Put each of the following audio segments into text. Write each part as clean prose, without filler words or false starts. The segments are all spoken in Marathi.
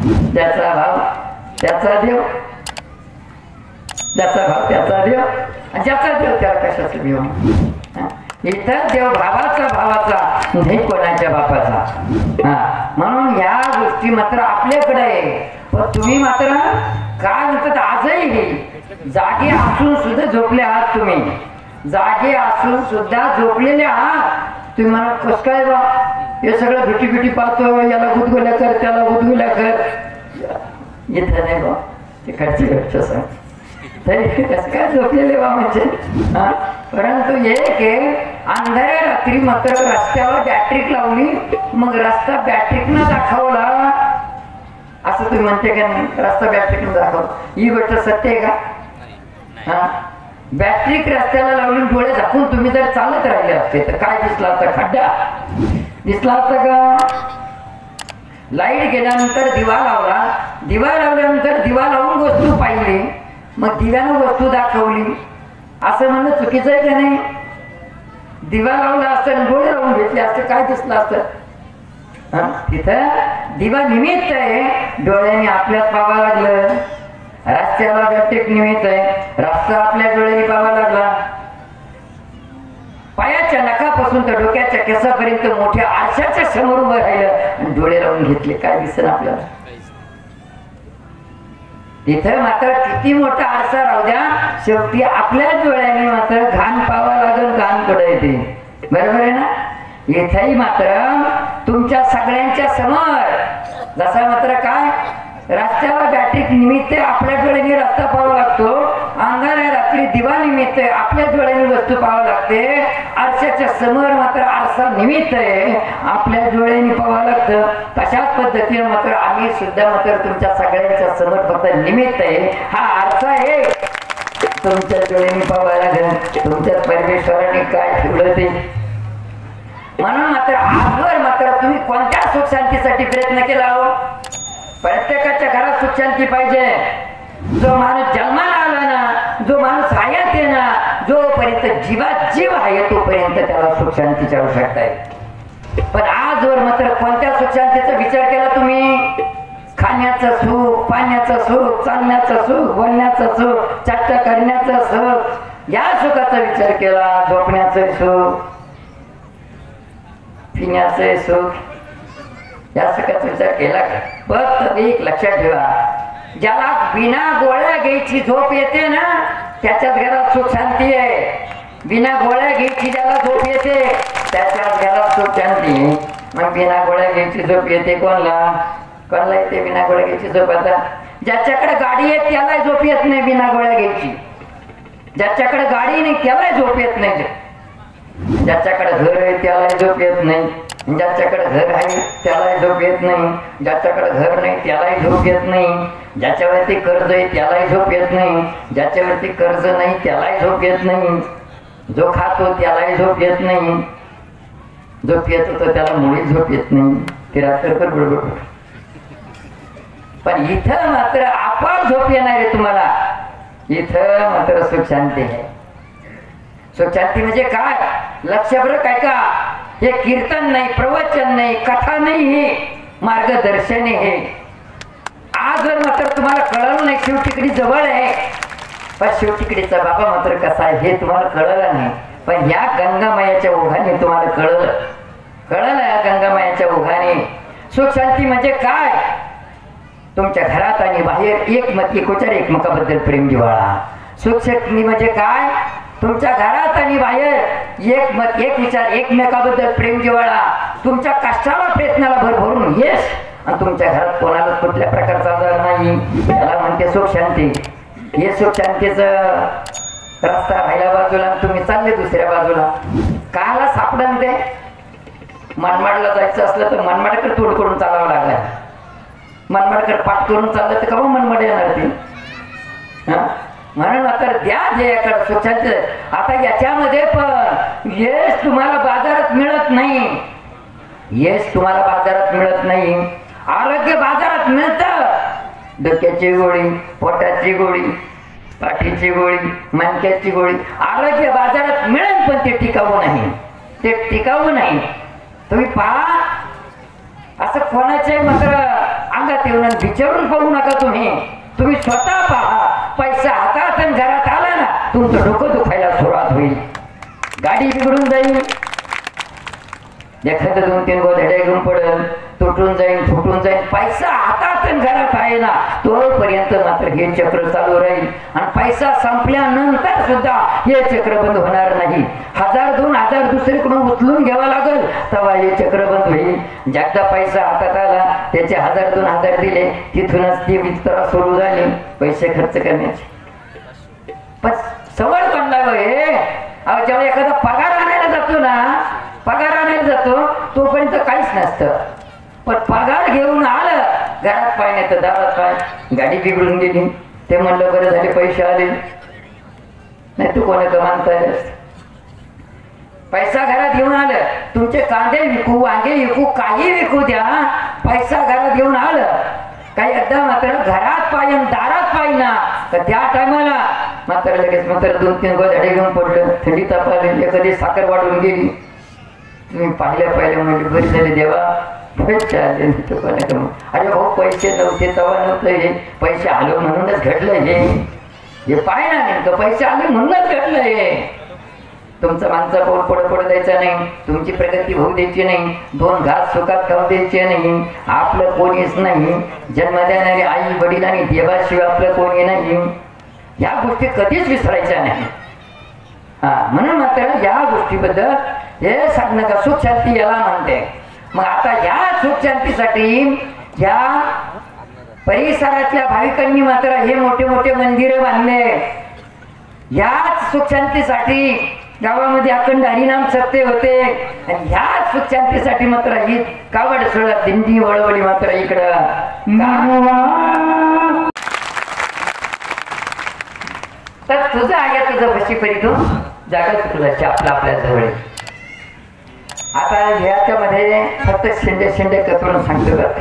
ज्याचा भाव त्याचा देव, ज्याचा भाव त्याचा देव, आणि ज्याचा देव त्याला कशाचा देव. इथं देव भावाचा भावाचा नाही कोणाच्या बापाचा. म्हणून या गोष्टी मात्र आपल्याकडे आहे. पण तुम्ही मात्र काय म्हणतात आजही जागे असून सुद्धा झोपले आहात. तुम्ही जागे असून सुद्धा झोपलेले आहात. तुम्ही म्हणा कस काय बा हे सगळं भिटी भिटी पाहतो, याला गुदगुल्या कर त्याला गुदगुल्या कर. इथं नाही बा ते खर्च खर्च सांग तरी कसं काय झोपलेले बा म्हणजे. परंतु एक अंधाऱ्या रात्री मात्र रस्त्यावर बॅटरी लावली, मग रस्ता बॅटरीनं दाखवला असं तुम्ही म्हणते का नाही. रस्ता बॅटरीनं दाखव ही गोष्ट सत्य आहे का. बॅटरी रस्त्याला लावली डोळे झाकून तुम्ही जर चालत राहिले असते तर काय दिसला असता. खड्डा दिसला असता का. लाईट गेल्यानंतर दिवा लावला, दिवा लावल्यानंतर दिवा लावून वस्तू पाहिली, मग दिव्यानं वस्तू दाखवली असं म्हणणं चुकीचं आहे का नाही. दिवा लावला असतं डोळे लावून घेतले असते काय दिसलं असतं. तिथं दिवा निमित्त आहे, डोळ्याने आपल्यात पाहावं लागलं. रस्त्याला बॅटरी निमित्त आहे, रस्ता आपल्या डोळ्याने पाहावा लागला. पायाच्या नखापासून तर डोक्याच्या केसापर्यंत मोठ्या आरशाच्या समोर उभं राहिलं आणि डोळे लावून घेतले काय दिसत आपल्याला. तिथं मात्र किती मोठा आरसा राहू द्या, शेवटी आपल्या डोळ्याने मात्र घाण पाहावं लागेल. घाण पुढे येते बरोबर आहे ना. इथंही मात्र तुमच्या सगळ्यांच्या समोर जसा मात्र काय रस्त्यावर बॅटरी निमित्त आपल्या डोळ्याने रस्ता पाहावा लागतो, अंधाऱ्या रात्री दिवा निमित्त आपल्या डोळ्याने वस्तू पाहावं लागते. आरशाच्या समोर मात्र आरसा निमित्त आहे, आपल्या डोळ्याने पाहावं लागतं. तशाच पद्धतीने मात्र आम्ही सुद्धा मात्र तुमच्या सगळ्यांच्या समोर फक्त निमित्त आहे. हा आरसा आहे तुमच्या डोळ्याने पाहावं लागेल. तुमच्या परमेश्वराने काय ठेवलं ते. म्हणून मात्र आजवर मात्र तुम्ही कोणत्या सुख शांतीसाठी प्रयत्न केला हो. प्रत्येकाच्या घरात सुख शांती पाहिजे. जो माणूस जन्माला आला ना, जो माणूस हयात आहे ना, जोपर्यंत जीवात जीव आहे तोपर्यंत त्याला सुख शांतीची आवश्यकता आहे. पण आजवर मात्र कोणत्या सुख शांतीचा विचार केला तुम्ही. खाण्याचं सुख, पाण्याचं सुख, चालण्याचं सुख, बोलण्याचं सुख, चर्चा करण्याचं सुख, या सुखाचा विचार केला. झोपण्याचं सुख, पिण्याचं सुख, या सुखाचा विचार केला का. फक्त एक लक्षात ठेवा, ज्याला बिना गोळ्या घ्यायची झोप येते ना त्याच्याच घरात सुख शांती आहे. बिना गोळ्या घ्यायची ज्याला झोप येते त्याच्याच घरात सुख शांती. मग बिना गोळ्या घ्यायची झोप येते कोणला. कोणला येते बिना गोळ्या घ्यायची झोप. आता ज्याच्याकडे गाडी आहे त्याला झोप येत नाही बिना गोळ्या घ्यायची. ज्याच्याकडे गाडी नाही त्याला झोप येत नाही. ज्याच्याकडे घर आहे त्याला झोप येत नाही. ज्याच्याकडे घर आहे त्याला झोप येत नाही. ज्याच्याकडे घर नाही त्यालाही झोप येत नाही. ज्याच्यावरती कर्ज आहे त्यालाही झोप येत नाही. ज्याच्यावरती कर्ज नाही त्यालाही झोप येत नाही. जो खातो त्यालाही झोप येत नाही. झोप येत होतो त्याला मुळी झोप येत नाही. ते रात्रभर बरोबर. पण इथं मात्र आपोआप झोप येणार आहे तुम्हाला. इथं मात्र सुख शांती आहे. सुख शांती म्हणजे काय लक्षभर काय का. हे कीर्तन नाही, प्रवचन नाही, कथा नाही, हे मार्गदर्शन आहे. आजवर मात्र तुम्हाला कळलं नाही. शिवटिकडी जवळ आहे पण शिवटिकडीचा बाबा मात्र कसा आहे हे तुम्हाला कळलं नाही. पण या गंगामायाच्या ओघाने तुम्हाला कळलं या गंगामायाच्या ओघाने. सुख शांती म्हणजे काय. तुमच्या घरात आणि बाहेर एकोचार एकमेकाबद्दल प्रेम जिव्हाळा. सुख शांती म्हणजे काय. तुमच्या घरात आणि बाहेर एक विचार एकमेकाबद्दल प्रेम जिव्हाळा. तुमच्या कष्टाला प्रयत्नाला भरभरून यश. आणि तुमच्या घरात कोणाला कुठल्या प्रकारचा आजार नाही. त्याला म्हणते सुख शांती. हे सुख शांतीचं रस्ता राहिल्या बाजूला तुम्ही चालले दुसऱ्या बाजूला. काला सापडन ते. मनमाडला जायचं असलं तर मनमाडकडे तोड करून चालावं लागलं. मनमाडकडे पाठ करून चाललं तर का मनमाड येणार ती. म्हणून आता द्या ध्येयाकडे सुख शांती. आता याच्यामध्ये पण यश तुम्हाला बाजारात मिळत नाही. यश तुम्हाला बाजारात मिळत नाही. आरोग्य बाजारात मिळतं. डोक्याची गोळी, पोटाची गोळी, पाठीची गोळी, मणक्याची गोळी. आरोग्य बाजारात मिळेल पण ते टिकाऊ नाही. ते टिकाऊ नाही. तुम्ही पहा असं कोणाचे मात्र अंगात येऊन विचारून पाहू नका तुम्ही स्वतः पहा. पैसा हातात आणि घरात आला ना तुमचं डोकं दुखायला सुरुवात होईल, गाडी बिघडून जाईल, एखादं 2-3 गोधड्या घेऊन पडेल, तुटून जाईल फुटून जाईल. पैसा हातात आणि घरात आहे ना तोपर्यंत मात्र हे चक्र चालू राहील. आणि पैसा संपल्यानंतर सुद्धा हे चक्र बंद होणार नाही. 1000-2000 दुसरीकडून उचलून घ्यावा लागेल तेव्हा हे चक्र बंद होईल. ज्याचा पैसा हातात आला त्याचे 1000-2000 दिले, तिथूनच ती विस्तारा सुरू झाली पैसे खर्च करण्याची. पण सवय पडला हे. जेव्हा एखादा पगार आणायला जातो ना, पगार आणायला जातो तोपर्यंत काहीच नसतं. पण पगार घेऊन आलं घरात पाय नाही तर दारात पाय, गाडी बिघडून गेली, ते म्हणलं बरं झाले पैसे आले, नाही तू कोणाचं मानताय. पैसा घरात घेऊन आलं, तुमचे कांदे विकू वांगे विकू काही विकू द्या, पैसा घरात घेऊन आलं काही एकदा मात्र घरात पाहिजे दारात पाहिजे ना तर त्या टायमाला मात्र लगेच मात्र 2-3 गोधडे घेऊन पडलं, थंडी तापाली, एखादी साखर वाढून गेली. तुम्ही पाहिल्या म्हणजे बरी झाली देवा पैसे आले. अरे भाऊ पैसे नव्हते तेव्हा नव्हतं, हे पैसे आलो म्हणूनच घडलं. हे पाय ना नेमकं पैसे आले म्हणूनच घडलं. हे तुमचा माणसा पाऊल पुढे द्यायचा नाही, तुमची प्रगती होऊ द्यायची नाही, 2 घास सुखात खाऊ द्यायचे नाही. आपलं कोणीच नाही, जन्म देणारे आई वडील आणि देवाशिवाय आपलं कोणी नाही. या गोष्टी कधीच विसरायच्या नाही. म्हणून मात्र या गोष्टीबद्दल हे सांगणं का सुख शांती याला म्हणते. मग आता या सुख शांतीसाठी या परिसरातल्या भाविकांनी मात्र हे मोठे मोठे मंदिर बांधले. याच सुख शांतीसाठी गावामध्ये अखंड हरिनाम सत्य होते. आणि ह्याच सुख शांतीसाठी मात्र ही कावड सोडा दिंडी वळवली मात्र इकडं. तर तुझं आहे तुझं बशी परितून जागा तुला आपला आपल्या जवळ. आता ह्याच्यामध्ये फक्त शेंडे करून सांगतो बरं.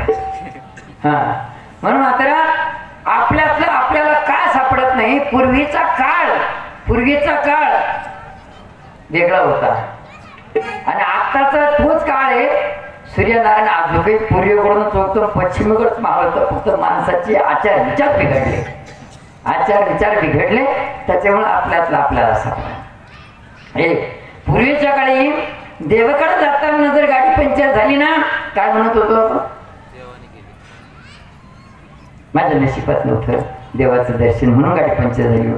म्हणून मात्र आपल्यातलं आपल्याला का सापडत नाही. पूर्वीचा काळ वेगळा होता आणि आत्ताचा तोच काळ आहे. सूर्यनारायण आजोबे पूर्वेकडून चोखतो, पश्चिमेकडून मावळतं. फक्त माणसाचे आचार विचार बिघडले त्याच्यामुळे आपल्यातलं आपल्याला सापडा. हे पूर्वीच्या काळी देवाकडे जाताना जर गाडी पंक्चर झाली ना काय म्हणत होतो, माझ्या नशिबात नव्हतं देवाचं दर्शन म्हणून गाडी पंक्चर झाली.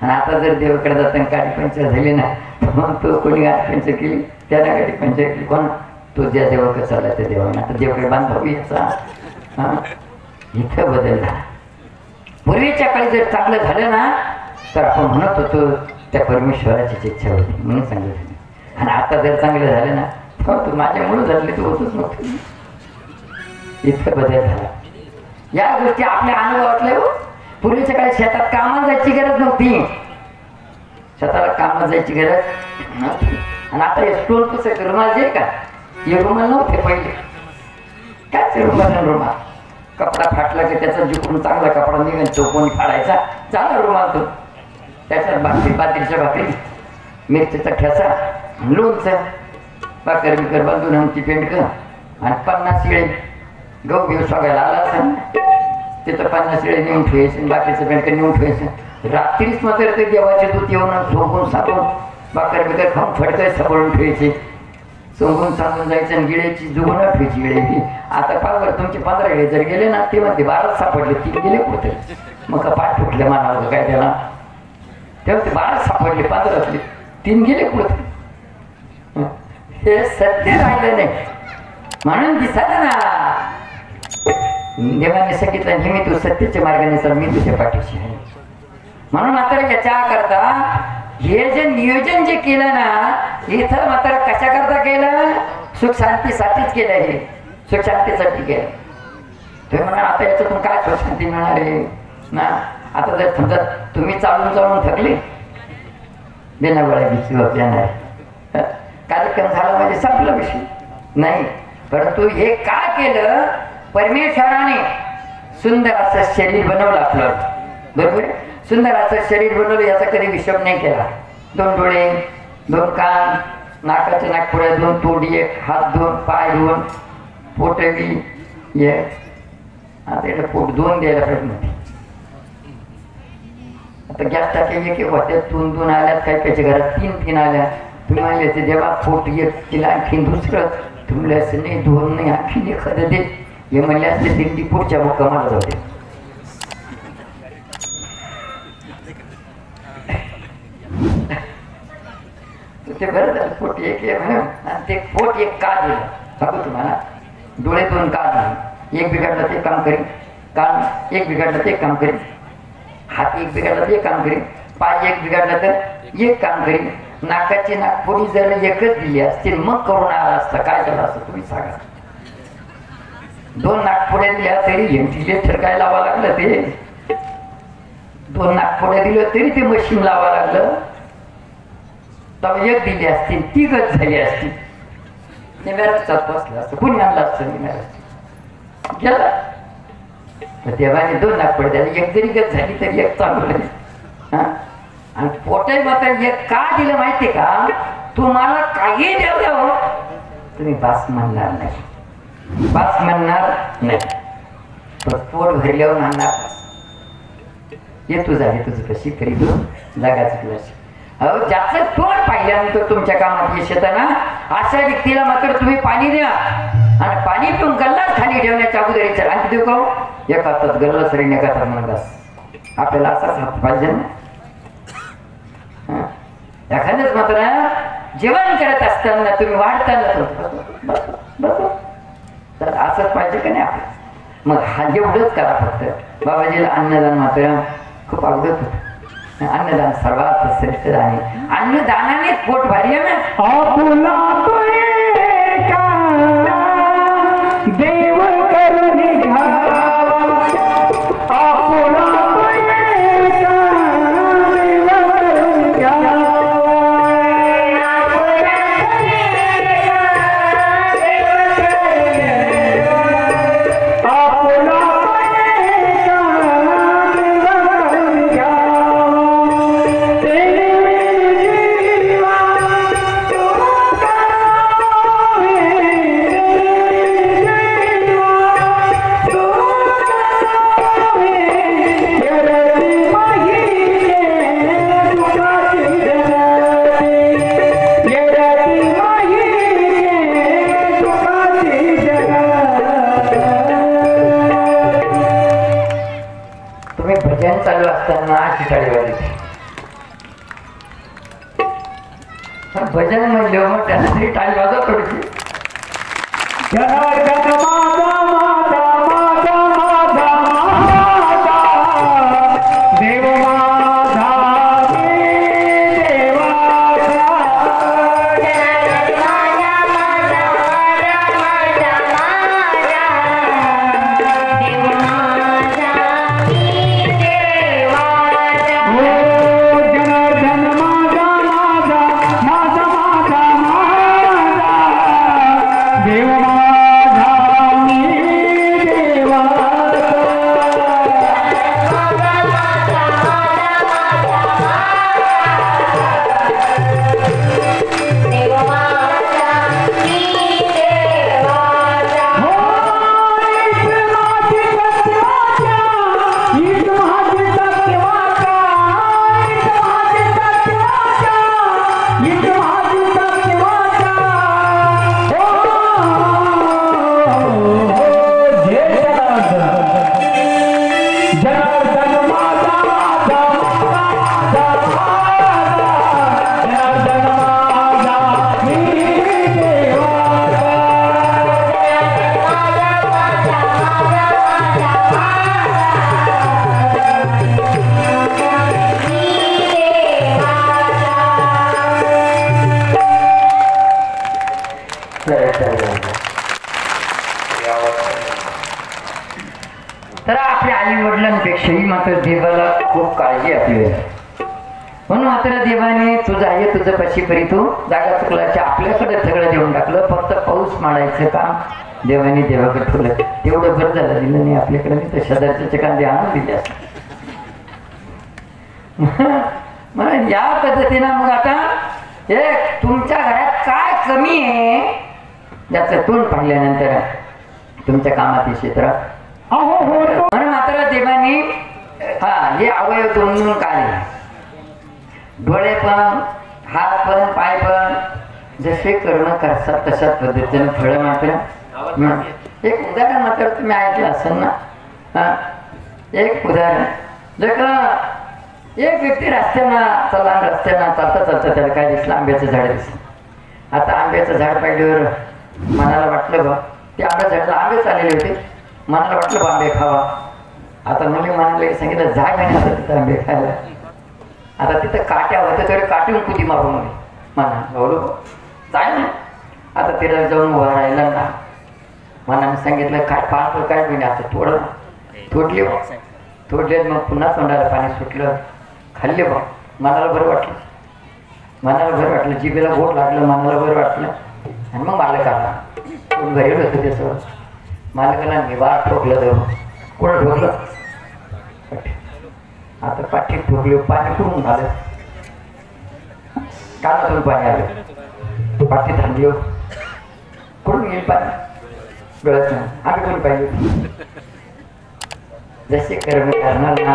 आणि आता जर देवाकडे जाताना गाडी पंक्चर झाली ना मग तो कोणी गाडी पंक्चर केली त्याला गाडी पंक्चर केली. कोण तो ज्या देवाकडे चालला त्या देवाने आता देवाकडे बांधावं याचा. इथं बदल झाला. पूर्वीच्या काळी जर चांगलं झालं ना तर आपण म्हणत होतो त्या परमेश्वराचीच इच्छा होती म्हणून चांगलं झालं. आणि आता जर चांगलं झालं ना तू माझ्यामुळे झाले तू होतच नव्हतं. इतकं बदल झाला. या गोष्टी आपल्या अनुभवातल्या. पूर्वीच्या काळी शेतात कामाला जायची गरज नव्हती, शेताला कामाला जायची गरज नव्हती. आणि आता हे स्टोन कसं रुमाल जे का हे रुमाल नव्हते पहिले. काय रुमाल कपडा फाटला की त्याचा जिकडून चांगला कपडा निघून चौकोनी फाडायचा चांगला रुमाल तो. त्याच्यात बाजरीच्या भाकरी, मिरचीचा ठेचा, लोणचं, भाकर बिकर बांधून आमची पेंडकं आणि 50 शिळे गहू घेऊ स्वागायला आला असं तिथं 50 शिळे नेऊन ठेवायचं, बाकीचं पेंडकं नेऊन ठेवायचं. रात्रीच मात्र ते देवाचे दूत येऊन सोंगून साधून भाकर बिकर खाऊन फडकं सापडून ठेवायचे. सोंगून सांगून जायचं आणि गिळ्याची जुगून ठेवायची गिळ्याची. आता पावर तुमचे 15 गिळे जर गेले ना ते मध्ये 12 सापडले, 3 गेले कुठे मग का पाठ फुटले म्हणावं काय त्याला. तेव्हा ते 12 सापडले, 15 3 गेले कुठे. हे सत्य राहिलं नाही म्हणून दिसत ना देवाने सांगितलं नेहमी तू सत्याच्या मार्गाने चल, मी तुझ्या पाठीशी आहे. म्हणून मात्र याच्या करता हे जे नियोजन जे केलं ना इथं मात्र कशा करता केलं, सुख शांतीसाठीच केलं. हे सुख शांतीसाठी केलं. तुम्ही म्हणा आता याच्यातून काय सुख शांती मिळणार आहे ना. आता जर समजा तुम्ही चालून थकले बिना वेळा येणार कार्यक्रम झाला म्हणजे संपला विषय नाही. परंतु हे का केलं, परमेश्वराने सुंदर असं शरीर बनवलं आपलं, बरोबर. सुंदर असं शरीर बनवलं याचा कधी हिशोब नाही केला. 2 डोळे, 2 कान, नाकाचे नागपुड्या 2 तोंडी, 1 हात 2 पाय 2 पोटवी 1 आता इकडे पोट 2 द्यायला पाहिजे. आता गॅस टाके एक होत्या 2 आल्यात, काही त्याच्या घरात 3 आल्या. तुम्ही म्हणले ते जेव्हा पोट एक तिला आणखीन दुसरं, तुम्ही असं नाही 2 नाही आणखीन एखादं दे, हे म्हणले असते दिंडी पुढच्या मुक्कामाला जाते. ते बरं झालं पोट एक आणि ते पोट एक का दिलं सांगू तुम्हाला. डोळे 2 का दिले, एक बिघडलं ते काम करीन, कान एक बिघडलं ते काम करीन, हात एक बिघडला तर एक काम करीन, पाय एक बिघडला तर एक काम करीन. नाकाची नागपुडी जर एकच दिली असतील मग करून आला असता काय झालं असतं तुम्ही सांगा. 2 नागपुड्या दिल्या तरी व्हेंटिलेटर काय लावा लागलं, ते 2 नागपुड्या दिल्या तरी ते मशीन लावा लागलं. तर एक दिली असतील 3 झाली असती, निम्यारचात बसलं असतं, कुणी आणलं असतं निम्यारच गेला. देवाने 2 नागपुड्या द्यायला, एक जरी गत झाली तरी एक चांगलं. आणि पोटे मात्र एक का दिलं माहितीये का, तुम्हाला काही द्यावं तुम्ही बास म्हणणार नाही, बास म्हणणार नाही, पोट भरल्यावर म्हणणार ये तुझा आहे तुझं कशी करी तू जागा चुकलाशी. अहो ज्याचं तोंड पाहिल्यानंतर तुमच्या कामात यश येतं ना, अशा व्यक्तीला मात्र तुम्ही पाणी द्या आणि पाणी पिऊन गल्लाच खाली ठेवण्याच्या अगोदर आणखी देऊ का, एका हातात गल्ला सरीने एका हातात म्हणतास. आपल्याला असाच हात पाहिजे ना. एखादंच मात्र जेवण करत असताना तुम्ही वाढताना तर असंच पाहिजे का नाही आपलं. मग हा एवढंच करा फक्त. बाबाजीला अन्नदान मात्र खूप आवडत होतं. अन्नदान सर्वात श्रेष्ठ आहे. अन्नदानाने पोट भारी आहे ना. देव चालू असताना टाळी वाजली. भजन म्हणले मग त्यासाठी टाळी वाजव थोडीशी. तर आपल्या आई वडिलांपेक्षाही मात्र देवाला खूप काळजी आपली. म्हणून मात्र देवाने तुझं आहे तुझं पशी परी तू जागा चुकलाची आपल्याकडे सगळं देऊन टाकलं. फक्त पाऊस मारायचं काम देवाने देवाकडे ठेवलं. तेवढं बरं झालं दिलं नाही आपल्याकडे, नाही तर शेजारच्या कांदे आणून दिले असते. म्हणून या पद्धतीनं मग आता एक तुमच्या घरात काय कमी आहे याचं तोंड पाहिल्यानंतर तुमच्या कामात क्षेत्र म्हणून मात्र देवानी हे अवयव दोन काढले, डोळे पण, हात पण, पाय पण, जसे कर्म करतात तशा पद्धतीने फळ मात्र. एक उदाहरण मात्र तुम्ही ऐकलं असेल ना. एक उदाहरण, जर का एक व्यक्ती रस्त्यानं चालता त्याला काय दिसलं, आंब्याचं झाड दिसलं. आता आंब्याचं झाड पाहिल्यावर मनाला वाटलं बा, ते आंब्या झाडाला आंबे चाललेले होते, मनाला वाटलं बा आंबे खावा. आता मुली म्हणाले सांगितलं जाय म्हणे आता तिथं आंबे खायला. आता तिथं काट्या होत्या तरी काटून कुदी मारून म्हणा भाऊ जाय ना. आता तिला जाऊन उभा राहिला ना, मनाने सांगितलं काय पाहतो काय म्हणे. आता तोडले मग पुन्हा तोंडाला पाणी सुटलं, खाल्ले बा. मनाला बरं वाटलं, जिभेला बोट लागलं, मनाला बरं वाटलं. आणि मग मालकाला कोण घरी होतं त्याचं, मालकाला निवार ठोकलं जाऊ. कुठं ठोकलं, आता पाठी ठोकली, पाणी कुठून आलं, कानातून पाणी आलं, पाठी थांबली, कुठून येईल पाणी गळत नाही. आम्ही कोणी पाहिजे जसे कर्म करणार ना,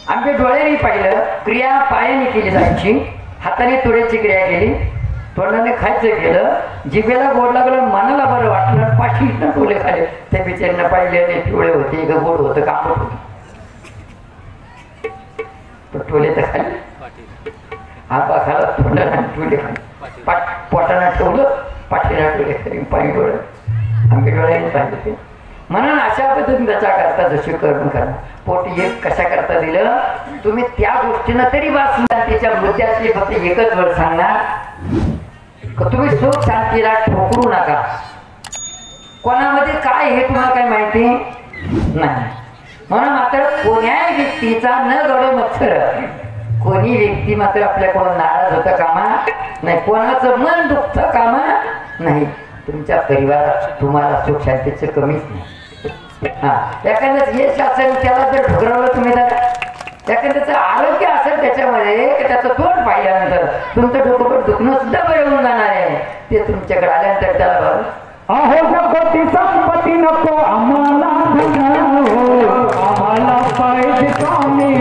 आमच्या डोळ्याने पाहिलं, क्रिया पायाने केली जायची, हाताने तोड्याची क्रिया केली, तोंडाने खायचं केलं, जिभेला गोड लागलं, मनाला बरं वाटलं, पाठीनं टोले खाले. त्या बिचारीनं पाहिले आणि पिवळे होते का गोड होतं का आंबट होतं, टोले तर खाली, आंबा खाला, तोंडाला टोले खाली, पोटानं ठेवलं, पाठीला टोले खाली, पाणी डोळं आमच्या डोळ्याने पाहिजे. म्हणून अशा पद्धतीने त्याच्या करता जसे कर्म करा. पोट एक कशा करता दिलं, तुम्ही त्या गोष्टीनं तरी वाचला. त्याच्या मुद्द्यातली फक्त एकच वेळ सांगणार, तुम्ही सुख शांतीला ठोकरू नका. कोणामध्ये काय हे तुम्हाला काय माहिती नाही. म्हणून मात्र कोण्याही व्यक्तीचा न गडो मत्सर, कोणी व्यक्ती मात्र आपल्याकडून नाराज होता कामा नाही, कोणाचं मन दुखतं कामा नाही. तुमच्या परिवारात तुम्हाला सुख शांतीचं कमीच नाही. एखादं यश असेल त्याला जर ठुकरावलं तुम्ही, तर एखाद्याचं आरोग्य असेल त्याच्यामध्ये, त्याचं तोंड पाहिल्यानंतर तुमचं डोकं दुखणं सुद्धा बरं होऊन जाणार आहे. ते तुमच्याकडे आल्यानंतर त्याला बरं संपत्ती नको आम्हाला, आम्हाला पाहिजे स्वामी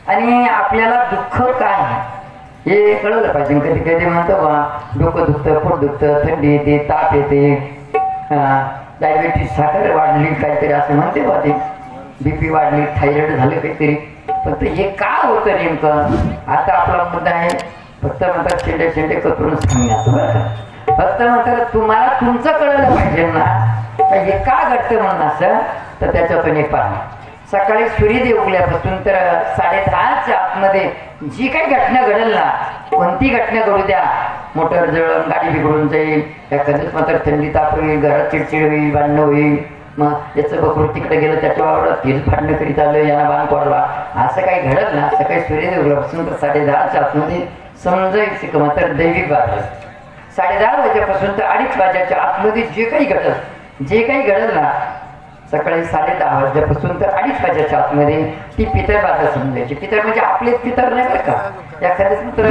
आणि आपल्याला दुःख काय हे कळलं पाहिजे. कधी कधी म्हणतो बा डोकं दुखतं, पोट दुखतं, थंडी येते, ताप येते, डायबिटीस, साखर वाढली काहीतरी असं म्हणते बा ते, बीपी वाढली, थायरॉइड झालं काहीतरी. फक्त हे का होतं नेमकं, आता आपला मुद्दा आहे फक्त म्हणतात शेंडे शेंडे करून सांगण्याचं बरं का. फक्त म्हणतात तुम्हाला तुमचं कळलं पाहिजे ना हे का घडतं म्हणून असं. तर त्याच्यातून एक पाहणं, सकाळी सूर्योदय उगल्यापासून तर 10:30च्या आतमध्ये जी काही घटना घडेल ना, कोणती घटना घडू द्या, मोटर जळून गाडी बिघडून जाईल, एखादंच मात्र थंडी ताप होईल, घरात चिडचिड होईल, भांडणं होईल, मग याचं बकरू तिकडे गेलं त्याच्या वावरात तेल फाडणं करीत आलं, यांना बांध पडला, असं काही घडत ना. सकाळी सूर्योदय उगल्यापासून तर 10:30च्या आतमध्ये समजायचं की मात्र दैविक बाब आहे. 10:30 वाजेपासून तर 2:30 वाजेच्या आतमध्ये जे काही घडल ना, सकाळी 10:30 वाजल्यापासून तर 2:30 वाजेच्या आतमध्ये ती पितर बाधा समजायची. पितर म्हणजे आपलेच पितर नाही बरं का. एखाद्याच मात्र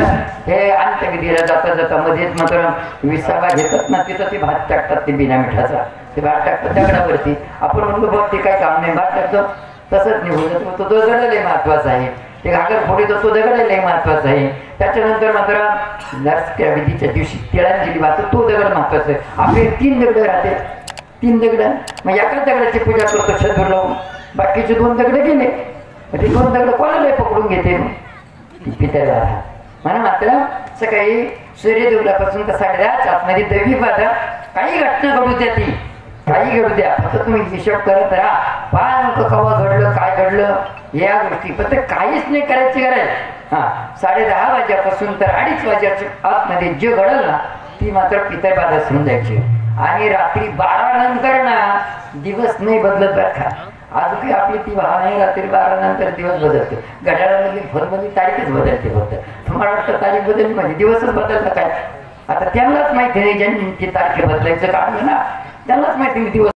हे अंत्यविधीला जाता जाता मध्येच मात्र विसावा घेतात ना, तिथं ते भात टाकतात, ते बिना मिठाचा ते भात टाकतात दगडावरती. आपण म्हणतो बघ ते काय काम नाही, भात टाकतो तसंच निघून जातो. तो दगड लय महत्वाचा आहे, ते घागर फोडीतो तो दगड लय महत्वाचा आहे. त्याच्यानंतर मात्र नरस्त्या विधीच्या दिवशी तिळांजली वाहतो तो दगड महत्वाचा आहे. आपले 3 दगड राहते, 3 दगड, मग एकाच दगडाची पूजा करतो शंभर लावून, बाकीचे 2 दगड गेले, ते 2 दगड कोणाला पकडून घेते पित्याला म्हणून. मात्र सकाळी सूर्योदय उगल्यापासून तर 10:30च्या आतमध्ये दैविक बाधा काही घटना घडू द्या, ती काही घडू द्या, फक्त तुम्ही हिशोब करत राहा. पाय कवा घडलं काय घडलं या गोष्टी फक्त काहीच नाही करायची गरज. 10:30 वाजेपासून तर 2:30 वाजेच्या आतमध्ये जे घडलं ना ती मात्र पितर बाधा समजायची. आणि रात्री 12 नंतर ना दिवस नाही बदलत बरं का. आज काही आपली ती वाहन आहे, रात्री 12 नंतर दिवस बदलते. घड्याळामधली फोनमधली तारीखच बदलते. फक्त तुम्हाला वाटतं तारीख बदलली म्हणजे दिवसच बदलतं काय. आता त्यांनाच माहिती नाही, ज्यांची तारीख बदलायचं काम आहे ना त्यांनाच माहिती नाही दिवस